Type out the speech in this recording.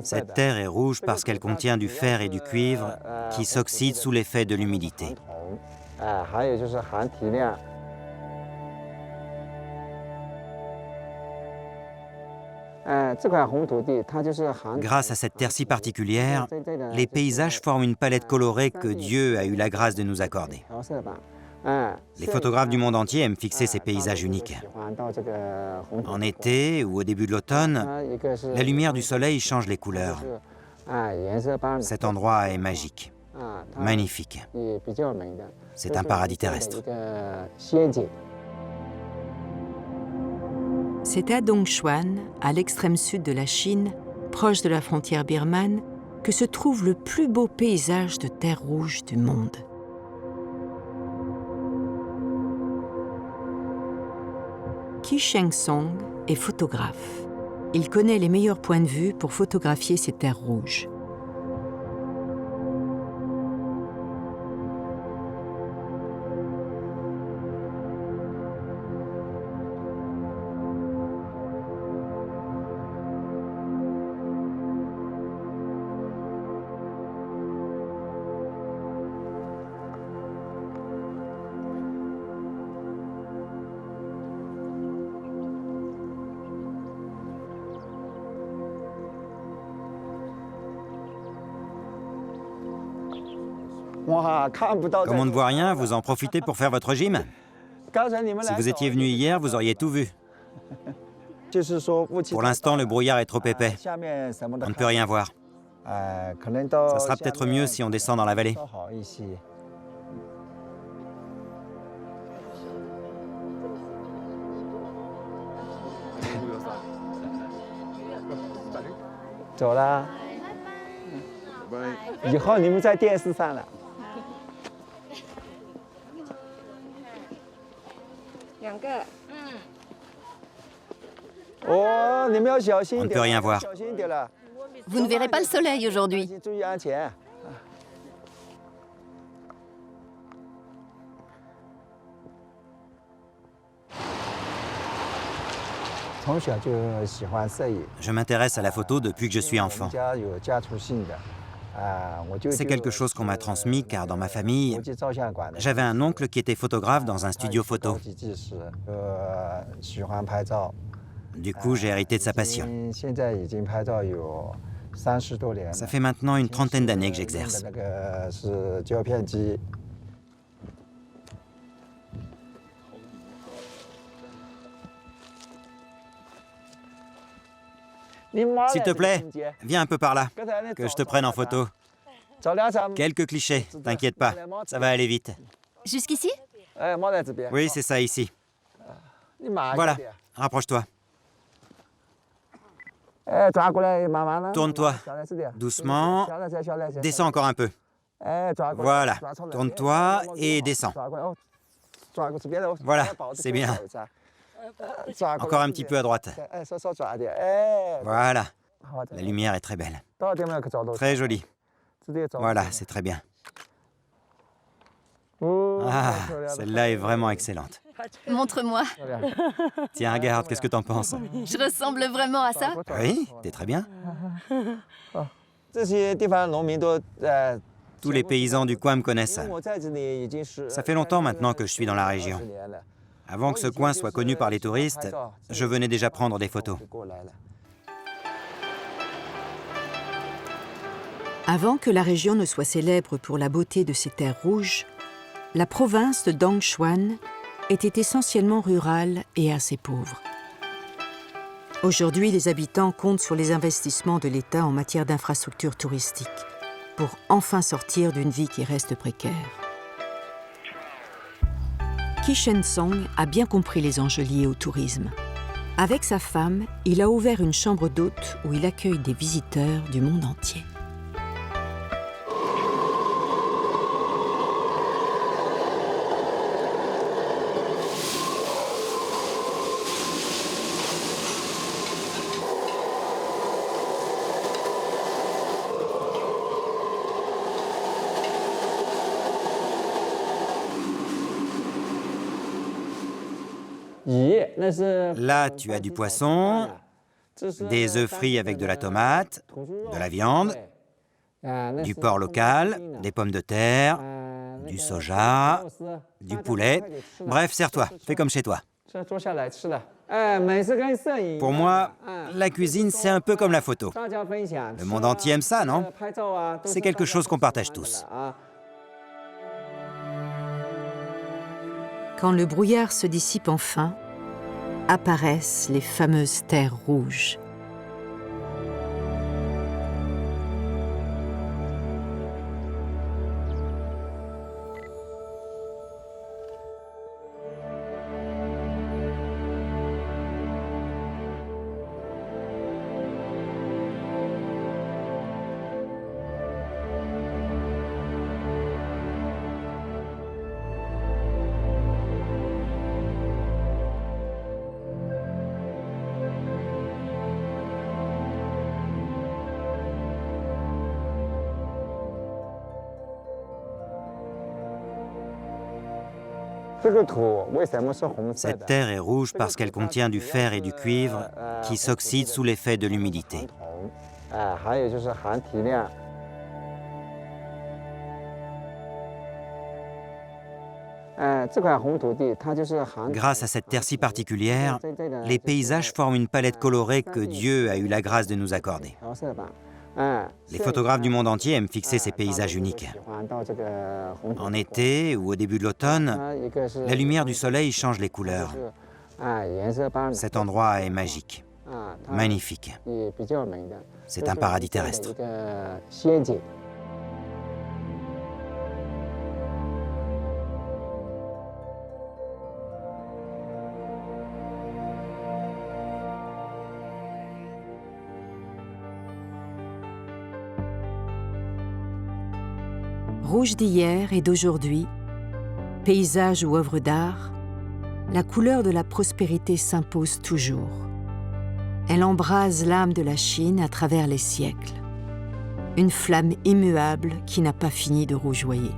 Cette terre est rouge parce qu'elle contient du fer et du cuivre qui s'oxydent sous l'effet de l'humidité. Grâce à cette terre si particulière, les paysages forment une palette colorée que Dieu a eu la grâce de nous accorder. Les photographes du monde entier aiment fixer ces paysages uniques. En été ou au début de l'automne, la lumière du soleil change les couleurs. Cet endroit est magique, magnifique. C'est un paradis terrestre. C'est à Dongchuan, à l'extrême sud de la Chine, proche de la frontière birmane, que se trouve le plus beau paysage de terre rouge du monde. Ki Sheng-song est photographe. Il connaît les meilleurs points de vue pour photographier ces terres rouges. Comme on ne voit rien, vous en profitez pour faire votre gym? Si vous étiez venu hier, vous auriez tout vu. Pour l'instant, le brouillard est trop épais. On ne peut rien voir. Ça sera peut-être mieux si on descend dans la vallée. On ne peut rien voir. Vous ne verrez pas le soleil aujourd'hui. Je m'intéresse à la photo depuis que je suis enfant. C'est quelque chose qu'on m'a transmis car dans ma famille, j'avais un oncle qui était photographe dans un studio photo. Du coup, j'ai hérité de sa passion. Ça fait maintenant une trentaine d'années que j'exerce. S'il te plaît, viens un peu par là, que je te prenne en photo. Quelques clichés, t'inquiète pas, ça va aller vite. Jusqu'ici? Oui, c'est ça ici. Voilà, rapproche-toi. Tourne-toi, doucement, descends encore un peu. Voilà, tourne-toi et descends. Voilà, c'est bien. Encore un petit peu à droite. Voilà, la lumière est très belle. Très jolie. Voilà, c'est très bien. Ah, celle-là est vraiment excellente. Montre-moi. Tiens, regarde, qu'est-ce que t'en penses? Je ressemble vraiment à ça? Oui, t'es très bien. Tous les paysans du coin me connaissent. Ça fait longtemps maintenant que je suis dans la région. Avant que ce coin soit connu par les touristes, je venais déjà prendre des photos. Avant que la région ne soit célèbre pour la beauté de ses terres rouges, la province de Dongchuan était essentiellement rurale et assez pauvre. Aujourd'hui, les habitants comptent sur les investissements de l'État en matière d'infrastructures touristiques pour enfin sortir d'une vie qui reste précaire. Ki Sheng-song a bien compris les enjeux liés au tourisme. Avec sa femme, il a ouvert une chambre d'hôte où il accueille des visiteurs du monde entier. Là, tu as du poisson. Des œufs frits avec de la tomate, de la viande, du porc local, des pommes de terre, du soja, du poulet. Bref, sers-toi, fais comme chez toi. Pour moi, la cuisine, c'est un peu comme la photo. Le monde entier aime ça, non? C'est quelque chose qu'on partage tous. Quand le brouillard se dissipe enfin, apparaissent les fameuses terres rouges. Cette terre est rouge parce qu'elle contient du fer et du cuivre qui s'oxydent sous l'effet de l'humidité. Grâce à cette terre si particulière, les paysages forment une palette colorée que Dieu a eu la grâce de nous accorder. Les photographes du monde entier aiment fixer ces paysages uniques. En été ou au début de l'automne, la lumière du soleil change les couleurs. Cet endroit est magique, magnifique. C'est un paradis terrestre. Rouge d'hier et d'aujourd'hui, paysage ou œuvre d'art, la couleur de la prospérité s'impose toujours. Elle embrase l'âme de la Chine à travers les siècles. Une flamme immuable qui n'a pas fini de rougeoyer.